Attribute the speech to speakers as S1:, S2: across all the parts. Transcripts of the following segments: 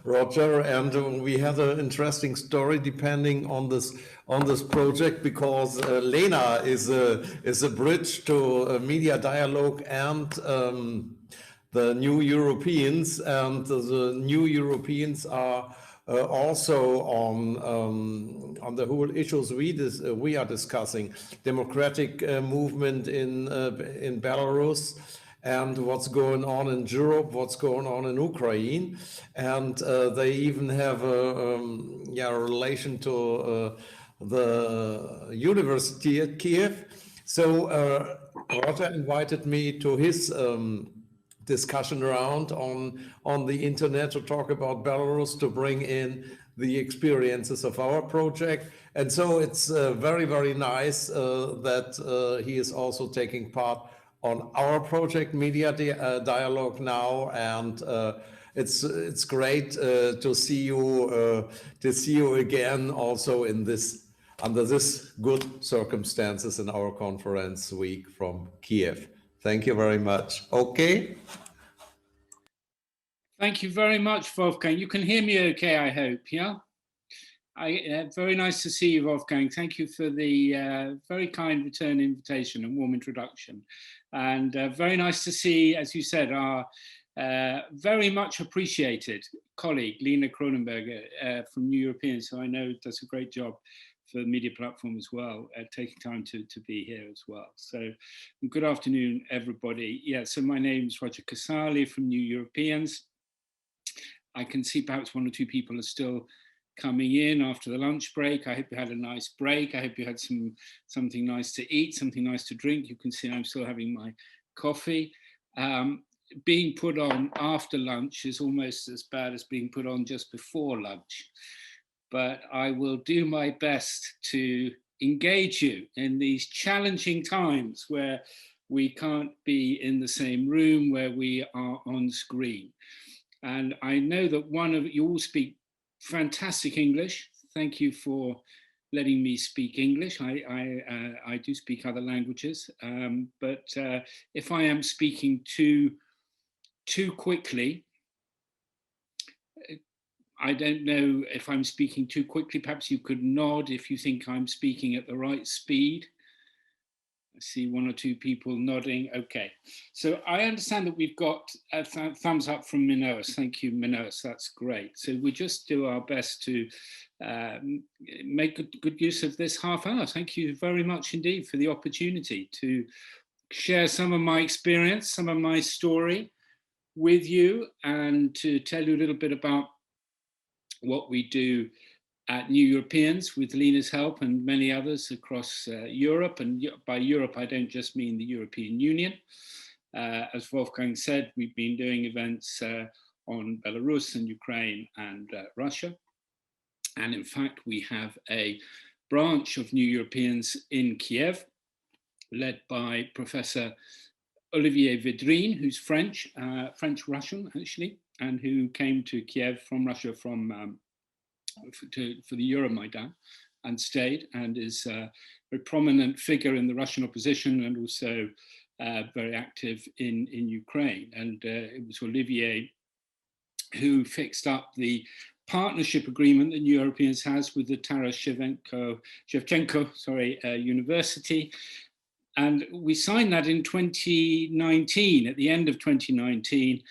S1: Roger, and we had an interesting story depending on this project because Lena is a bridge to media dialogue and the New Europeans, and the New Europeans are also on the whole issues we are discussing, democratic movement in Belarus, and what's going on in Europe, what's going on in Ukraine, and they even have a relation to the university at Kiev. So Roger invited me to his discussion round on the internet to talk about Belarus, to bring in the experiences of our project. And so it's very, very nice that he is also taking part on our project Media Dialogue now, and it's great to see you again also in this under this good circumstances in our conference week from Kiev. Thank you very much. Okay.
S2: Thank you very much, Wolfgang. You can hear me okay, I hope, yeah? Very nice to see you, Wolfgang. Thank you for the very kind return invitation and warm introduction. And very nice to see, as you said, our very much appreciated colleague, Lena Kronenberger from New Europeans, who I know does a great job for the media platform as well, taking time to be here as well. So good afternoon, everybody. Yeah, so my name is Roger Casale from New Europeans. I can see perhaps one or two people are still coming in after the lunch break. I hope you had a nice break. I hope you had something nice to eat, something nice to drink. You can see I'm still having my coffee. Being put on after lunch is almost as bad as being put on just before lunch. But I will do my best to engage you in these challenging times where we can't be in the same room, where we are on screen. And I know that one of you all speak fantastic English. Thank you for letting me speak English. I do speak other languages, but if I am speaking too quickly, I don't know if I'm speaking too quickly. Perhaps you could nod if you think I'm speaking at the right speed. I see one or two people nodding. Okay, so I understand that we've got a thumbs up from Minoas. Thank you, Minoas. That's great. So we just do our best to make good use of this half hour. Thank you very much indeed for the opportunity to share some of my experience, some of my story with you, and to tell you a little bit about what we do at New Europeans with Lena's help and many others across Europe. And by Europe, I don't just mean the European Union. As Wolfgang said, we've been doing events on Belarus and Ukraine and Russia. And in fact, we have a branch of New Europeans in Kiev, led by Professor Olivier Védrine, who's French, French-Russian actually, and who came to Kiev from Russia for the Euromaidan and stayed, and is a very prominent figure in the Russian opposition and also very active in Ukraine. And it was Olivier who fixed up the partnership agreement that New Europeans has with the Taras Shevchenko University. And we signed that in 2019, at the end of 2019.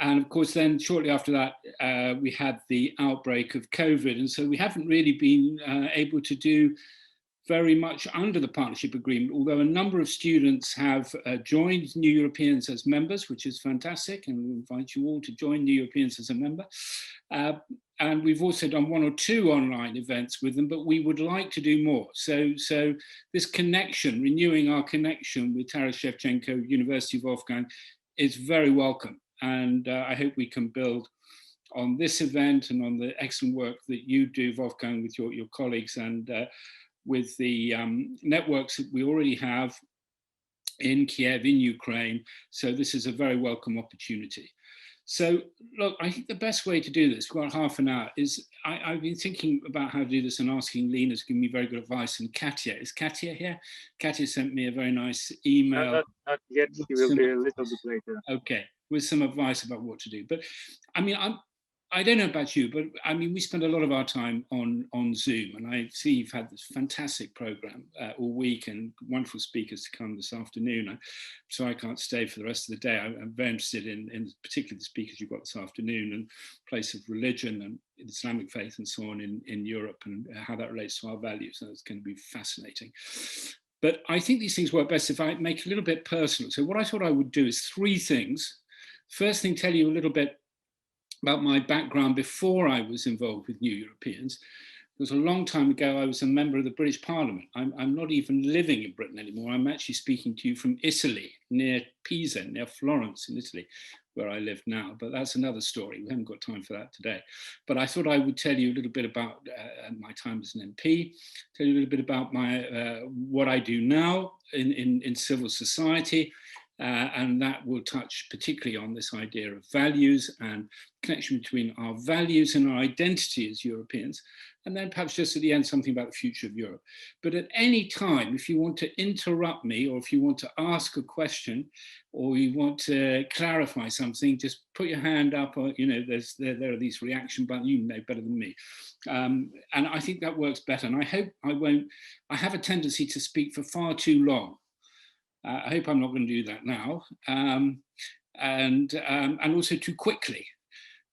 S2: And of course, then shortly after that, we had the outbreak of COVID. And so we haven't really been able to do very much under the partnership agreement, although a number of students have joined New Europeans as members, which is fantastic. And we invite you all to join New Europeans as a member. And we've also done one or two online events with them, but we would like to do more. So this connection, renewing our connection with Taras Shevchenko University, Wolfgang, is very welcome. And I hope we can build on this event and on the excellent work that you do, Wolfgang, with your colleagues and with the networks that we already have in Kiev, in Ukraine. So this is a very welcome opportunity. So look, I think the best way to do this, about half an hour, is I've been thinking about how to do this and asking Lena to give me very good advice. And Katya, is Katya here? Katya sent me a very nice email.
S3: Not yet, she will be a little bit later.
S2: Okay, with some advice about what to do. But I mean, I don't know about you, but I mean, we spend a lot of our time on Zoom, and I see you've had this fantastic program all week and wonderful speakers to come this afternoon. So I can't stay for the rest of the day. I'm very interested in particularly the speakers you've got this afternoon, and place of religion and Islamic faith and so on in Europe, and how that relates to our values. And it's going to be fascinating. But I think these things work best if I make it a little bit personal. So what I thought I would do is 3 things. First thing, tell you a little bit about my background before I was involved with New Europeans. It was a long time ago. I was a member of the British Parliament. I'm not even living in Britain anymore. I'm actually speaking to you from Italy, near Pisa, near Florence in Italy, where I live now. But that's another story. We haven't got time for that today. But I thought I would tell you a little bit about my time as an MP, tell you a little bit about what I do now in civil society. And that will touch particularly on this idea of values and connection between our values and our identity as Europeans. And then perhaps just at the end, something about the future of Europe. But at any time, if you want to interrupt me, or if you want to ask a question, or you want to clarify something, just put your hand up, or, you know, there are these reaction buttons, you know better than me. And I think that works better. And I hope I have a tendency to speak for far too long. I hope I'm not going to do that now, and also too quickly.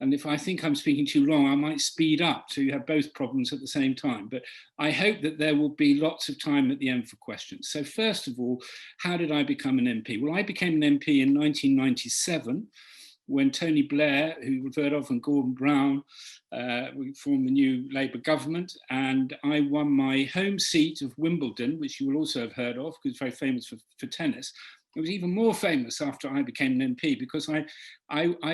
S2: And if I think I'm speaking too long, I might speed up, so you have both problems at the same time. But I hope that there will be lots of time at the end for questions. So first of all, how did I become an MP? Well, I became an MP in 1997, when Tony Blair, who you've heard of, and Gordon Brown formed the new Labour government, and I won my home seat of Wimbledon, which you will also have heard of, because it's very famous for tennis. It was even more famous after I became an MP, because I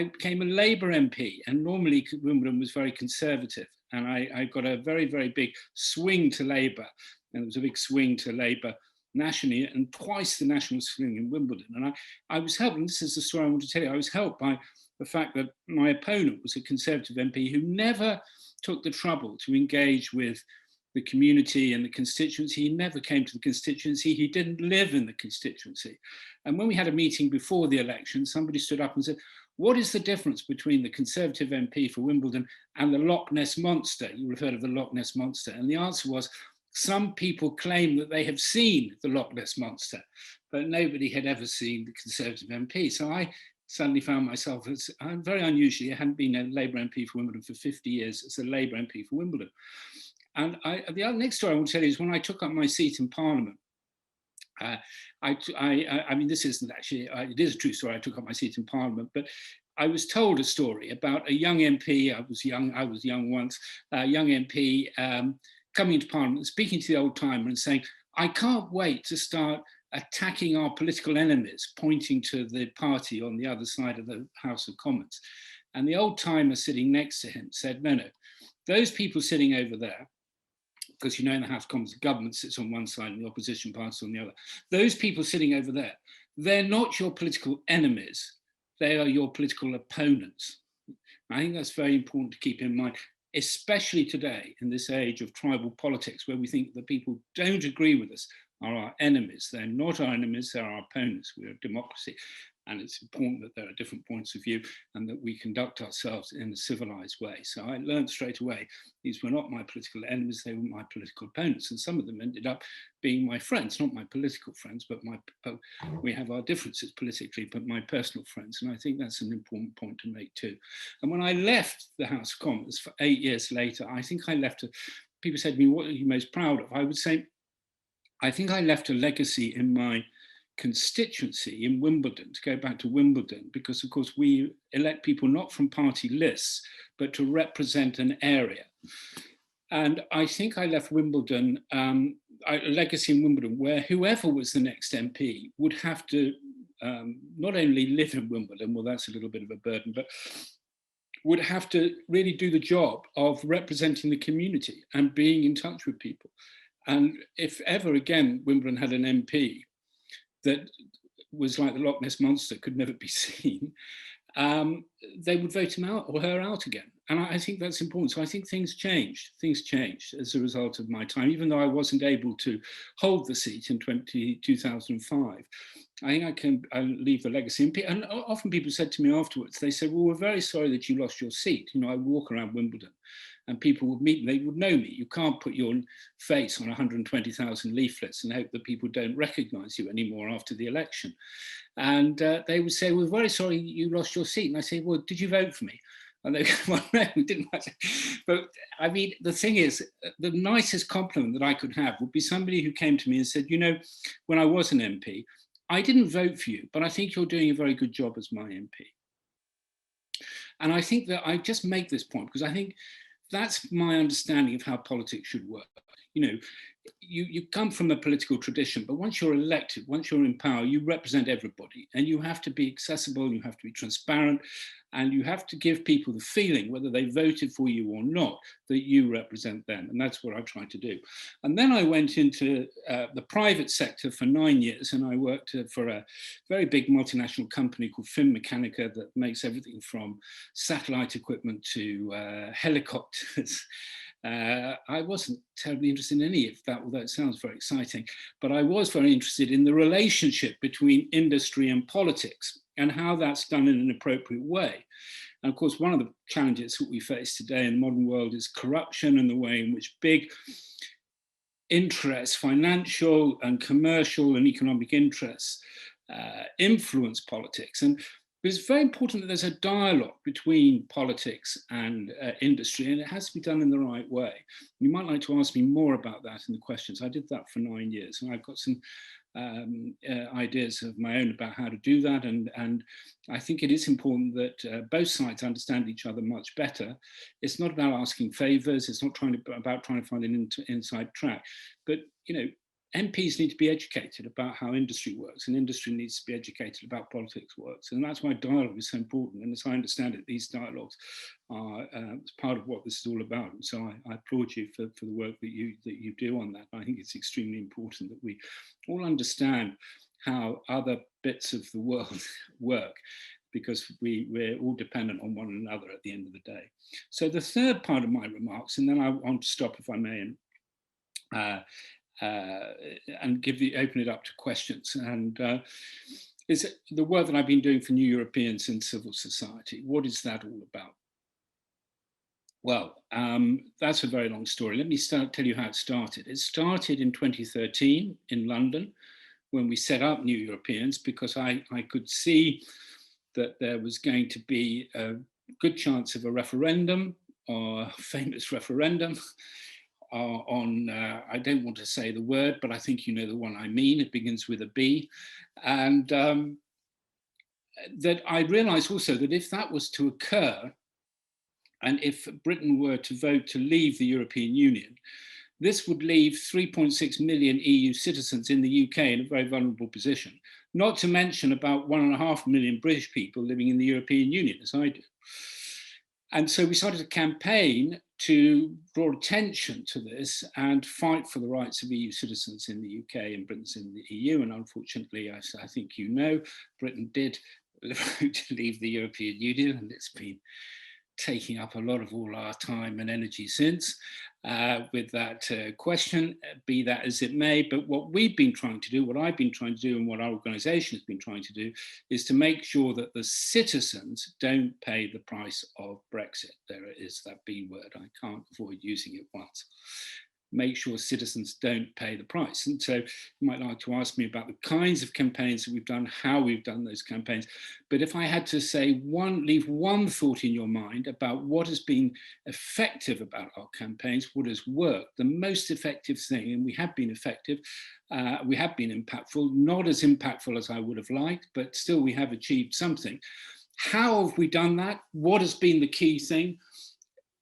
S2: became a Labour MP, and normally Wimbledon was very conservative, and I got a very, very big swing to Labour, and there was a big swing to Labour nationally, and twice the national swing in Wimbledon. And I was helped, and this is the story I want to tell you, I was helped by the fact that my opponent was a Conservative MP who never took the trouble to engage with the community and the constituency. He never came to the constituency. He didn't live in the constituency. And when we had a meeting before the election, somebody stood up and said, what is the difference between the Conservative MP for Wimbledon and the Loch Ness Monster? You would have heard of the Loch Ness Monster. And the answer was, some people claim that they have seen the Loch Ness Monster, but nobody had ever seen the Conservative MP. So I suddenly found myself, very unusually, I hadn't been a Labour MP for Wimbledon for 50 years, as a Labour MP for Wimbledon. And the next story I want to tell you is when I took up my seat in Parliament. I mean, this isn't actually, it is a true story, I took up my seat in Parliament, but I was told a story about a young MP, I was young once, a young MP, coming into Parliament, speaking to the old timer and saying, I can't wait to start attacking our political enemies, pointing to the party on the other side of the House of Commons. And the old timer sitting next to him said, no, those people sitting over there, because you know in the House of Commons, the government sits on one side and the opposition party on the other. Those people sitting over there, they're not your political enemies, they are your political opponents. I think that's very important to keep in mind, especially today in this age of tribal politics, where we think that people don't agree with us are our enemies. They're not our enemies, they're our opponents. We're a democracy. And it's important that there are different points of view and that we conduct ourselves in a civilized way. So I learned straight away, these were not my political enemies, they were my political opponents. And some of them ended up being my friends, not my political friends, but we have our differences politically, but my personal friends. And I think that's an important point to make too. And when I left the House of Commons for 8 years later, I think I left, people said to me, what are you most proud of? I would say, I think I left a legacy in my constituency in Wimbledon, to go back to Wimbledon, because of course we elect people not from party lists, but to represent an area. And I think I left Wimbledon, a legacy in Wimbledon, where whoever was the next MP would have to not only live in Wimbledon, well, that's a little bit of a burden, but would have to really do the job of representing the community and being in touch with people. And if ever again Wimbledon had an MP that was like the Loch Ness Monster, could never be seen, they would vote him out or her out again. And I think that's important. So I think things changed. Things changed as a result of my time, even though I wasn't able to hold the seat in 2005. I think I can leave a legacy. And often people said to me afterwards, they said, well, we're very sorry that you lost your seat. You know, I walk around Wimbledon and people would meet me, they would know me. You can't put your face on 120,000 leaflets and hope that people don't recognize you anymore after the election. And they would say, we're very sorry you lost your seat. And I say, well, did you vote for me? And they go, well, no, we didn't. But I mean, the thing is, the nicest compliment that I could have would be somebody who came to me and said, you know, when I was an MP, I didn't vote for you, but I think you're doing a very good job as my MP. And I think that I just make this point because I think that's my understanding of how politics should work. You know, you come from a political tradition, but once you're elected, once you're in power, you represent everybody and you have to be accessible, you have to be transparent, and you have to give people the feeling, whether they voted for you or not, that you represent them. And that's what I tried to do. And then I went into the private sector for 9 years, and I worked for a very big multinational company called Finmeccanica that makes everything from satellite equipment to helicopters. I wasn't terribly interested in any of that, although it sounds very exciting, but I was very interested in the relationship between industry and politics and how that's done in an appropriate way. And of course, one of the challenges that we face today in the modern world is corruption and the way in which big interests, financial and commercial and economic interests, influence politics. And it's very important that there's a dialogue between politics and industry, and it has to be done in the right way. You might like to ask me more about that in the questions. I did that for 9 years, and I've got some ideas of my own about how to do that. And I think it is important that both sides understand each other much better. It's not about asking favors. It's not about trying to find an inside track. But, you know, MPs need to be educated about how industry works, and industry needs to be educated about politics works. And that's why dialogue is so important. And as I understand it, these dialogues are part of what this is all about. And so I applaud you for the work that you do on that. I think it's extremely important that we all understand how other bits of the world work, because we're all dependent on one another at the end of the day. So the third part of my remarks, and then I want to stop if I may, and open it up to questions. And is the work that I've been doing for New Europeans in civil society. What is that all about? Well, that's a very long story. Let me tell you how it started. It started in 2013 in London when we set up New Europeans, because I could see that there was going to be a good chance of a referendum, or a famous referendum, on, I don't want to say the word, but I think you know the one I mean. It begins with a B. And that I realized also that if that was to occur, and if Britain were to vote to leave the European Union, this would leave 3.6 million EU citizens in the UK in a very vulnerable position, not to mention about 1.5 million British people living in the European Union, as I do. And so we started a campaign to draw attention to this and fight for the rights of EU citizens in the UK, and Britain's in the EU. And unfortunately, I think you know, Britain did vote to leave the European Union, and it's been taking up a lot of all our time and energy since with that question, be that as it may. But what we've been trying to do, what I've been trying to do, and what our organisation has been trying to do, is to make sure that the citizens don't pay the price of Brexit. There it is, that B word. I can't avoid using it once. Make sure citizens don't pay the price. And so you might like to ask me about the kinds of campaigns that we've done, how we've done those campaigns. But if I had to say leave one thought in your mind about what has been effective about our campaigns, what has worked, the most effective thing, and we have been effective, we have been impactful, not as impactful as I would have liked, but still we have achieved something. How have we done that? What has been the key thing?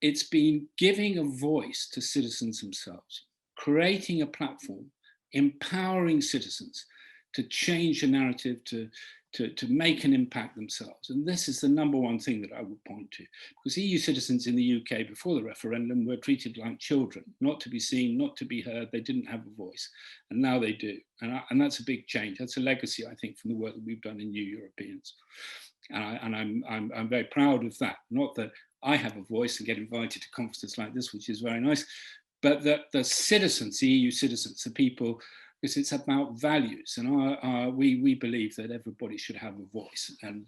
S2: It's been giving a voice to citizens themselves, creating a platform, empowering citizens to change the narrative, to make an impact themselves. And this is the number one thing that I would point to, because EU citizens in the UK before the referendum were treated like children, not to be seen, not to be heard. They didn't have a voice, and now they do. And that's a big change. That's a legacy, I think, from the work that we've done in New Europeans. And I'm very proud of that. Not that I have a voice and get invited to conferences like this, which is very nice. But the citizens, the EU citizens, the people, because it's about values, and we believe that everybody should have a voice, and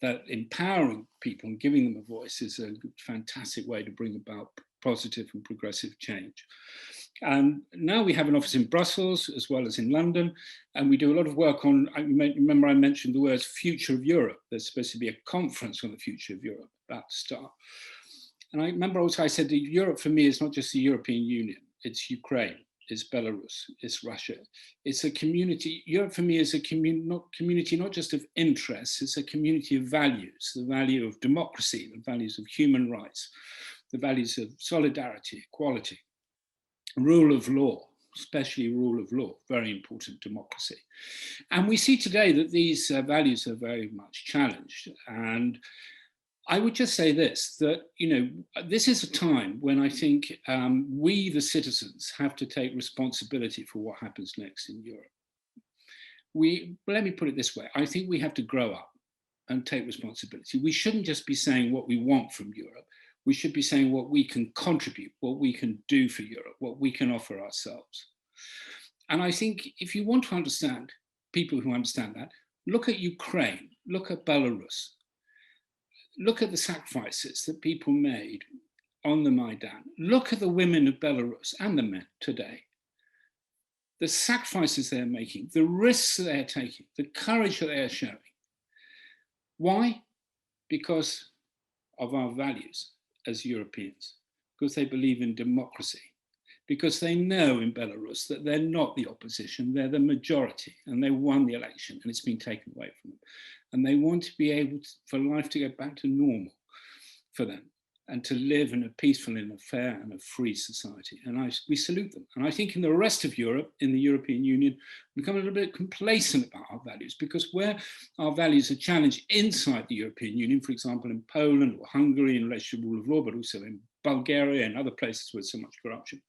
S2: that empowering people and giving them a voice is a fantastic way to bring about positive and progressive change. And now we have an office in Brussels as well as in London, and we do a lot of work on, remember I mentioned the words future of Europe. There's supposed to be a conference on the future of Europe about to start. And I remember also I said that Europe for me is not just the European Union, it's Ukraine, it's Belarus, it's Russia. It's a community. Europe for me is a community not just of interests, it's a community of values, the value of democracy, the values of human rights, the values of solidarity, equality, rule of law, especially rule of law, very important, democracy. And we see today that these values are very much challenged. And I would just say this, that, this is a time when I think we, the citizens, have to take responsibility for what happens next in Europe. Let me put it this way, I think we have to grow up and take responsibility. We shouldn't just be saying what we want from Europe. We should be saying what we can contribute, what we can do for Europe, what we can offer ourselves. And I think if you want to understand, people who understand that, look at Ukraine, look at Belarus, look at the sacrifices that people made on the Maidan. Look at the women of Belarus and the men today. The sacrifices they're making, the risks that they're taking, the courage that they're showing. Why? Because of our values as Europeans, because they believe in democracy, because they know in Belarus that they're not the opposition, they're the majority, and they won the election and it's been taken away from them. And they want to be able for life to get back to normal for them and to live in a peaceful, in a fair and a free society. And we salute them. And I think in the rest of Europe, in the European Union, we become a little bit complacent about our values, because where our values are challenged inside the European Union, for example, in Poland or Hungary in relation to rule of law, but also in Bulgaria and other places with so much corruption,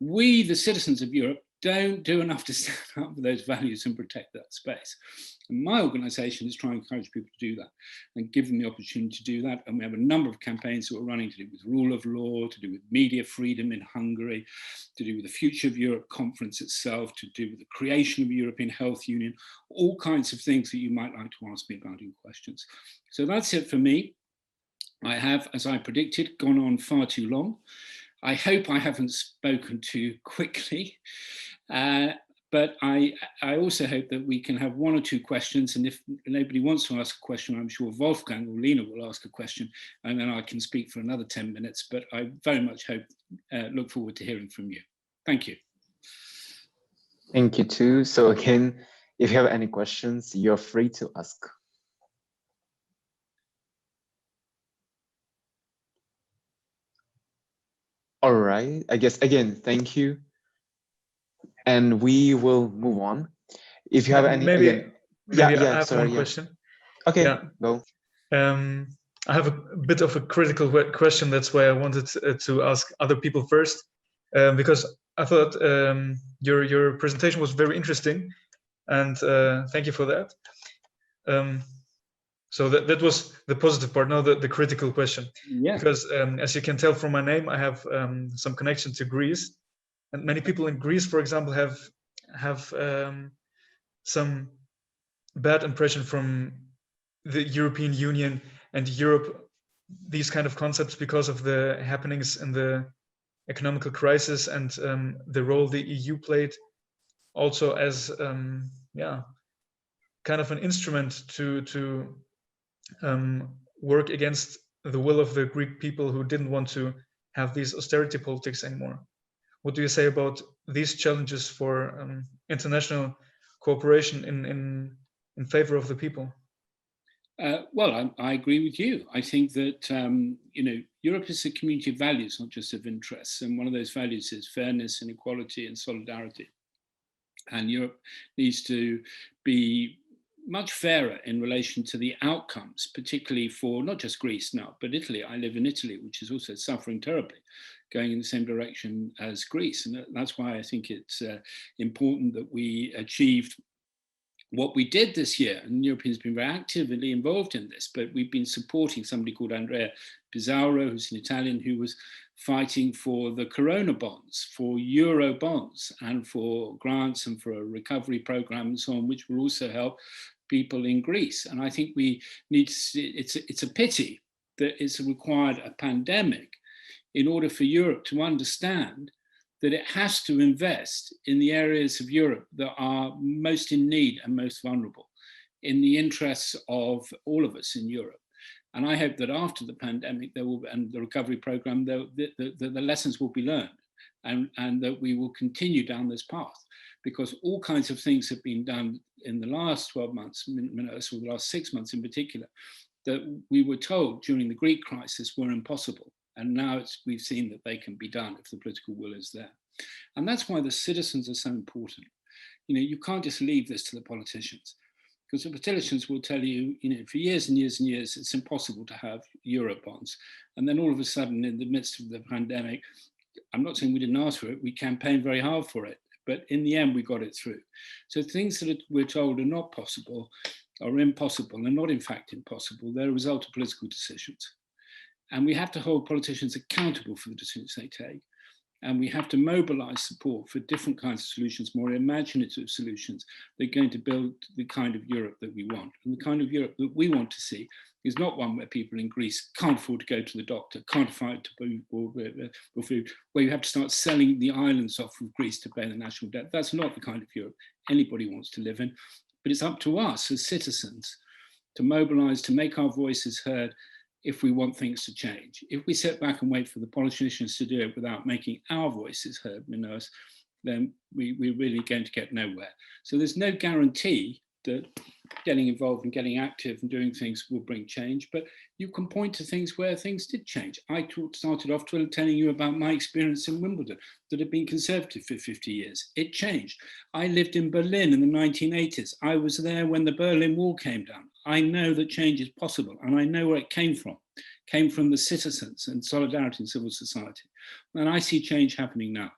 S2: we, the citizens of Europe, don't do enough to stand up for those values and protect that space. And my organisation is trying to encourage people to do that and give them the opportunity to do that. And we have a number of campaigns that we're running to do with rule of law, to do with media freedom in Hungary, to do with the Future of Europe conference itself, to do with the creation of a European Health Union, all kinds of things that you might like to ask me about in questions. So that's it for me. I have, as I predicted, gone on far too long. I hope I haven't spoken too quickly, but I also hope that we can have one or two questions, and if nobody wants to ask a question, I'm sure Wolfgang or Lena will ask a question, and then I can speak for another 10 minutes, but I very much look forward to hearing from you. Thank you.
S3: Thank you too. So again, if you have any questions, you're free to ask. All right, I guess again, thank you. And we will move on. If you have any,
S4: maybe
S3: I
S4: have
S3: sorry,
S4: one question.
S3: Okay,
S4: yeah.
S3: Go.
S4: I have a bit of a critical question. That's why I wanted to ask other people first, because I thought your presentation was very interesting, and thank you for that. So that was the positive part. Now the critical question.
S2: Yeah.
S4: Because as you can tell from my name, I have some connection to Greece, and many people in Greece, for example, have some bad impression from the European Union and Europe, these kind of concepts, because of the happenings in the economical crisis and the role the EU played, also as kind of an instrument to work against the will of the Greek people who didn't want to have these austerity politics anymore. What do you say about these challenges for international cooperation in favor of the people?
S2: Well, I agree with you. I think that Europe is a community of values, not just of interests, and one of those values is fairness and equality and solidarity. And Europe needs to be much fairer in relation to the outcomes, particularly for not just Greece now, but Italy. I live in Italy, which is also suffering terribly, going in the same direction as Greece. And that's why I think it's important that we achieved what we did this year, and Europeans have been very actively involved in this, but we've been supporting somebody called Andrea Pizarro, who's an Italian, who was fighting for the Corona bonds, for Euro bonds, and for grants and for a recovery program and so on, which will also help people in Greece. And I think we need to see, it's a pity that it's required a pandemic in order for Europe to understand that it has to invest in the areas of Europe that are most in need and most vulnerable, in the interests of all of us in Europe. And I hope that after the pandemic there will, and the recovery program, the lessons will be learned, and that we will continue down this path, because all kinds of things have been done in the last 12 months, or the last 6 months in particular, that we were told during the Greek crisis were impossible. And now we've seen that they can be done if the political will is there. And that's why the citizens are so important. You know, you can't just leave this to the politicians, because the politicians will tell you, you know, for years and years and years, it's impossible to have Euro bonds. And then all of a sudden, in the midst of the pandemic, I'm not saying we didn't ask for it, we campaigned very hard for it, but in the end, we got it through. So things that we're told are not possible, are impossible, and not in fact impossible. They're a result of political decisions. And we have to hold politicians accountable for the decisions they take. And we have to mobilize support for different kinds of solutions, more imaginative solutions that are going to build the kind of Europe that we want. And the kind of Europe that we want to see is not one where people in Greece can't afford to go to the doctor, can't afford to buy food, where you have to start selling the islands off of Greece to pay the national debt. That's not the kind of Europe anybody wants to live in. But it's up to us as citizens to mobilize, to make our voices heard, if we want things to change. If we sit back and wait for the politicians to do it without making our voices heard, then we're really going to get nowhere. So there's no guarantee that getting involved and getting active and doing things will bring change, but you can point to things where things did change. I started off telling you about my experience in Wimbledon, that had been conservative for 50 years. It changed. I lived in Berlin in the 1980s. I was there when the Berlin Wall came down. I know that change is possible, and I know where it came from. It came from the citizens and solidarity in civil society. And I see change happening now.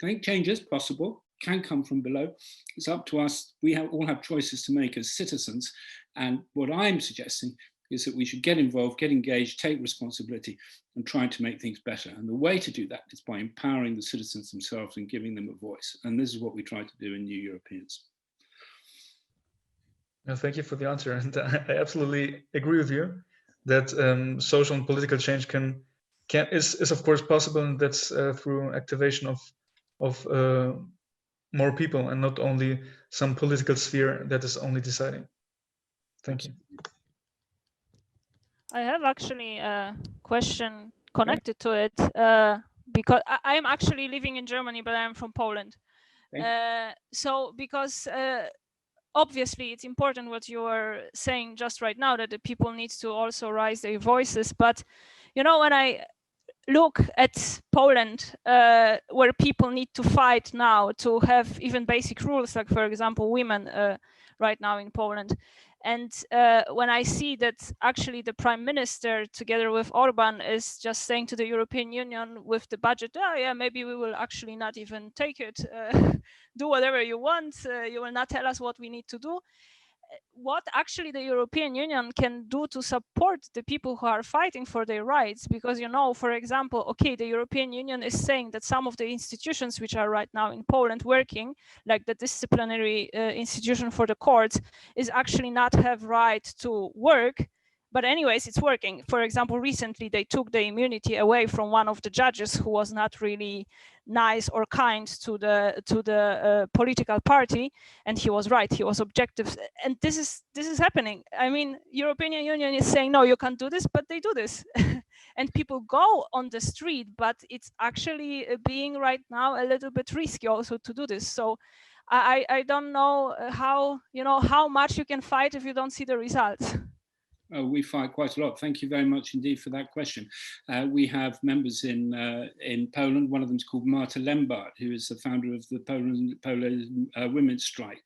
S2: I think change is possible, can come from below. It's up to us. We all have choices to make as citizens. And what I'm suggesting is that we should get involved, get engaged, take responsibility, and try to make things better. And the way to do that is by empowering the citizens themselves and giving them a voice. And this is what we try to do in New Europeans.
S4: No, thank you for the answer. And I absolutely agree with you that social and political change is of course possible, and that's through activation of more people, and not only some political sphere that is only deciding. Thank you.
S5: I have actually a question connected to it, because I'm actually living in Germany, but I'm from Poland. So because obviously it's important what you are saying just right now, that the people need to also raise their voices. But, you know, when I look at Poland, where people need to fight now to have even basic rules, like, for example, women right now in Poland. And when I see that actually the prime minister, together with Orban, is just saying to the European Union with the budget, oh yeah, maybe we will actually not even take it, do whatever you want, you will not tell us what we need to do. What actually the European Union can do to support the people who are fighting for their rights? Because, you know, for example, okay, the European Union is saying that some of the institutions which are right now in Poland working, like the disciplinary institution for the courts, is actually not have right to work. But anyways, it's working. For example, recently they took the immunity away from one of the judges who was not really nice or kind to the political party, and he was right. He was objective, and this is happening. I mean, European Union is saying no, you can't do this, but they do this, and people go on the street. But it's actually being right now a little bit risky also to do this. So I don't know how much you can fight if you don't see the results.
S2: We fight quite a lot. Thank you very much indeed for that question. We have members in Poland. One of them is called Marta Lembart, who is the founder of the Polish women's strike.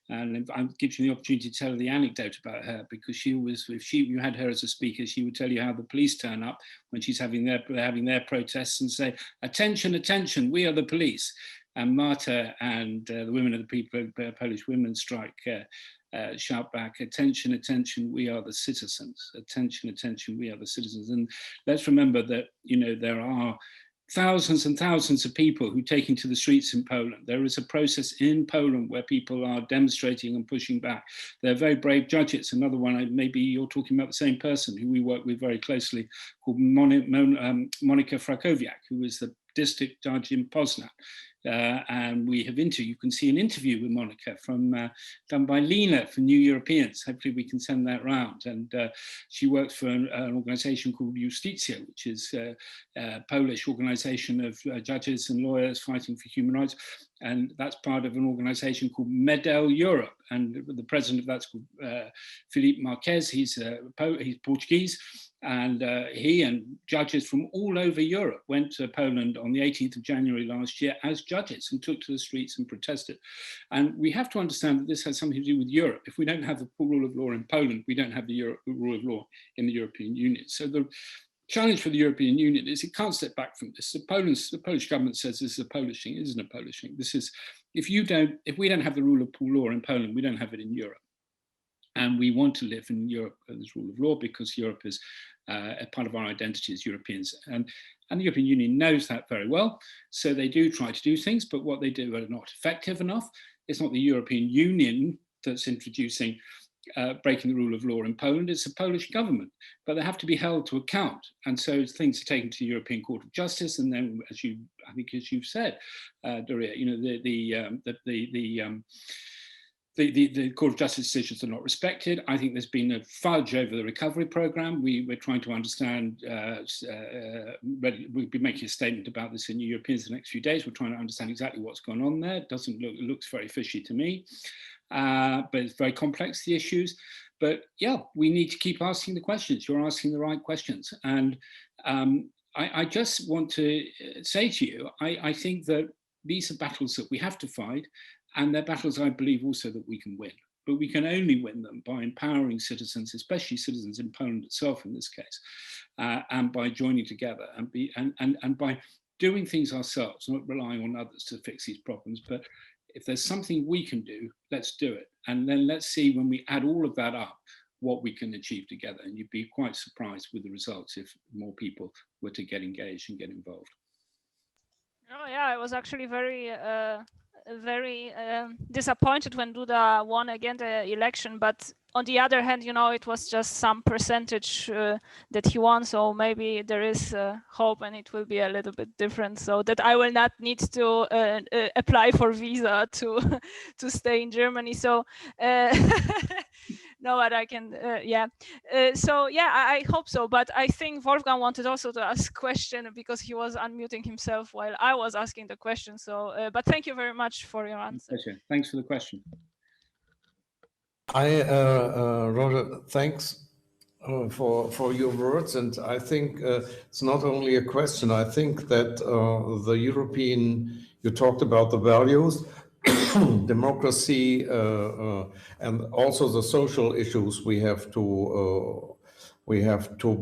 S2: And I'm giving you the opportunity to tell the anecdote about her, because she was, if you had her as a speaker, she would tell you how the police turn up when she's having their protests and say, "Attention, attention, we are the police." And Marta and the women of the Polish women's strike shout back, attention, attention, we are the citizens. Attention, attention, we are the citizens. And let's remember that, you know, there are thousands and thousands of people who take into the streets in Poland. There is a process in Poland where people are demonstrating and pushing back. They're very brave judges. Another one, maybe you're talking about the same person who we work with very closely, called Monika Frakowiak, who is the district judge in Poznan. And we have you can see an interview with Monika done by Lena for New Europeans. Hopefully we can send that round. And she works for an organization called Justicja, which is a Polish organization of judges and lawyers fighting for human rights. And that's part of an organization called Medel Europe. And the president of that's called Filipe Marques. He's Portuguese. And he and judges from all over Europe went to Poland on the 18th of January last year as judges and took to the streets and protested. And we have to understand that this has something to do with Europe. If we don't have the rule of law in Poland, we don't have the rule of law in the European Union. So the challenge for the European Union is it can't step back from this. The Polish government says this is a Polish thing. It isn't a Polish thing. This is, if we don't have the rule of law in Poland, we don't have it in Europe. And we want to live in Europe as rule of law because Europe is a part of our identity as Europeans. And the European Union knows that very well. So they do try to do things, but what they do are not effective enough. It's not the European Union that's introducing breaking the rule of law in Poland. It's the Polish government, but they have to be held to account. And so things are taken to the European Court of Justice. And then, as you've said, Daria, you know, the Court of Justice decisions are not respected. I think there's been a fudge over the recovery program. We're trying to understand, we'll be making a statement about this in New Europeans in the next few days. We're trying to understand exactly what's gone on there. It looks very fishy to me, but it's very complex, the issues. But yeah, we need to keep asking the questions. You're asking the right questions. And I just want to say to you, I think that these are battles that we have to fight. And they're battles, I believe, also that we can win. But we can only win them by empowering citizens, especially citizens in Poland itself in this case, and by joining together and by doing things ourselves, not relying on others to fix these problems. But if there's something we can do, let's do it. And then let's see when we add all of that up, what we can achieve together. And you'd be quite surprised with the results if more people were to get engaged and get involved.
S5: Oh yeah, I was actually very disappointed when Duda won again the election, but on the other hand, you know, it was just some percentage that he won, so maybe there is hope and it will be a little bit different, so that I will not need to apply for visa to stay in Germany. So no, but I can, yeah. So yeah, I hope so. But I think Wolfgang wanted also to ask a question because he was unmuting himself while I was asking the question. So, but thank you very much for your answer.
S2: Pleasure. Thanks for the question.
S1: Roger, thanks for your words. And I think it's not only a question. I think that the European, you talked about the values, democracy, and also the social issues we have to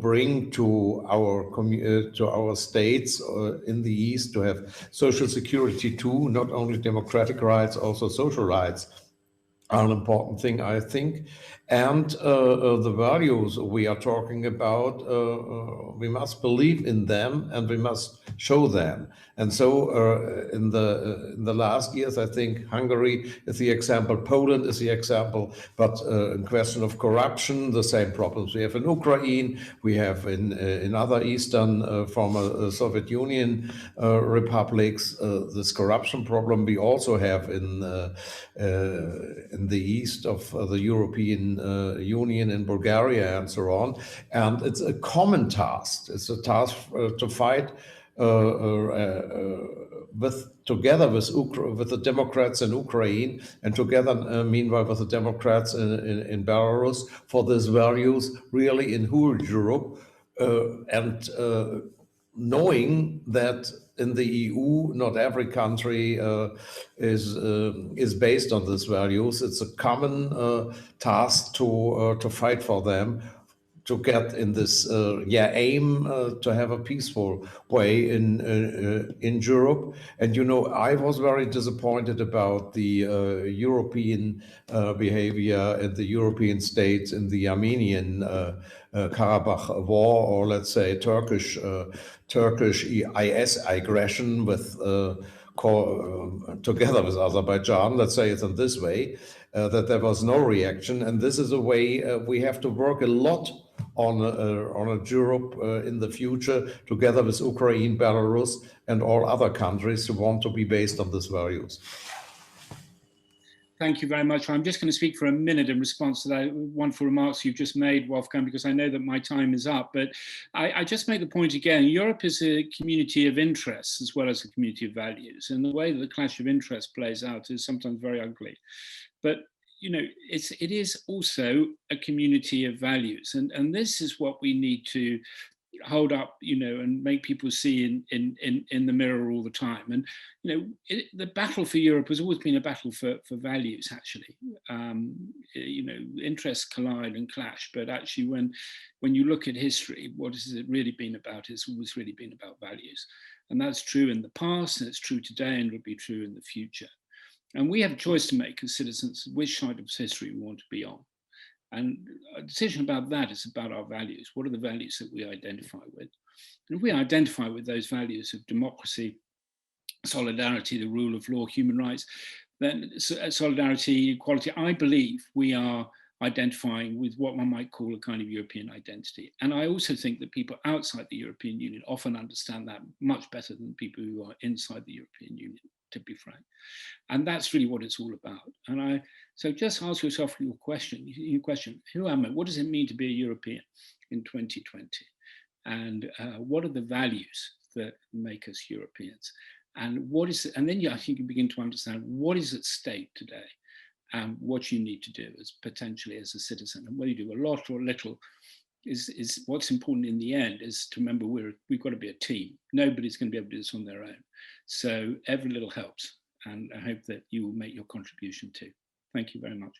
S1: bring to our states in the East, to have social security too, not only democratic rights, also social rights are an important thing, I think. And the values we are talking about, we must believe in them and we must show them. And so in the last years, I think Hungary is the example, Poland is the example, but in question of corruption, the same problems we have in Ukraine, we have in other Eastern former Soviet Union republics, this corruption problem we also have in the east of the European Union, in Bulgaria and so on. And it's a common task. It's a task to fight together with the Democrats in Ukraine, and together meanwhile with the Democrats in Belarus, for these values really in whole Europe, and knowing that in the EU, not every country is based on these values. It's a common task to fight for them, to get in this aim to have a peaceful way in Europe. And you know, I was very disappointed about the European behavior and the European states in the Armenian Karabakh war, or let's say Turkish IS aggression with together with Azerbaijan, let's say it in this way, that there was no reaction. And this is a way we have to work a lot on Europe in the future, together with Ukraine, Belarus, and all other countries who want to be based on these values.
S2: Thank you very much. I'm just going to speak for a minute in response to that wonderful remarks you've just made, Wolfgang, because I know that my time is up. But I just make the point again, Europe is a community of interests as well as a community of values. And the way that the clash of interests plays out is sometimes very ugly. But you know, it is also a community of values. And this is what we need to hold up, you know, and make people see in the mirror all the time. And, you know, the battle for Europe has always been a battle for values, actually. You know, interests collide and clash, but actually when you look at history, what has it really been about? It's always really been about values. And that's true in the past, and it's true today, and will be true in the future. And we have a choice to make as citizens, which side of history we want to be on. And a decision about that is about our values. What are the values that we identify with? And if we identify with those values of democracy, solidarity, the rule of law, human rights, then solidarity, equality, I believe we are identifying with what one might call a kind of European identity. And I also think that people outside the European Union often understand that much better than people who are inside the European Union, to be frank. And that's really what it's all about. And so just ask yourself your question, who am I? What does it mean to be a European in 2020? And what are the values that make us Europeans? And and then I think you begin to understand what is at stake today and what you need to do as potentially as a citizen. And whether you do a lot or little is what's important in the end is to remember we've got to be a team. Nobody's going to be able to do this on their own. So every little helps. And I hope that you will make your contribution too. Thank you very much.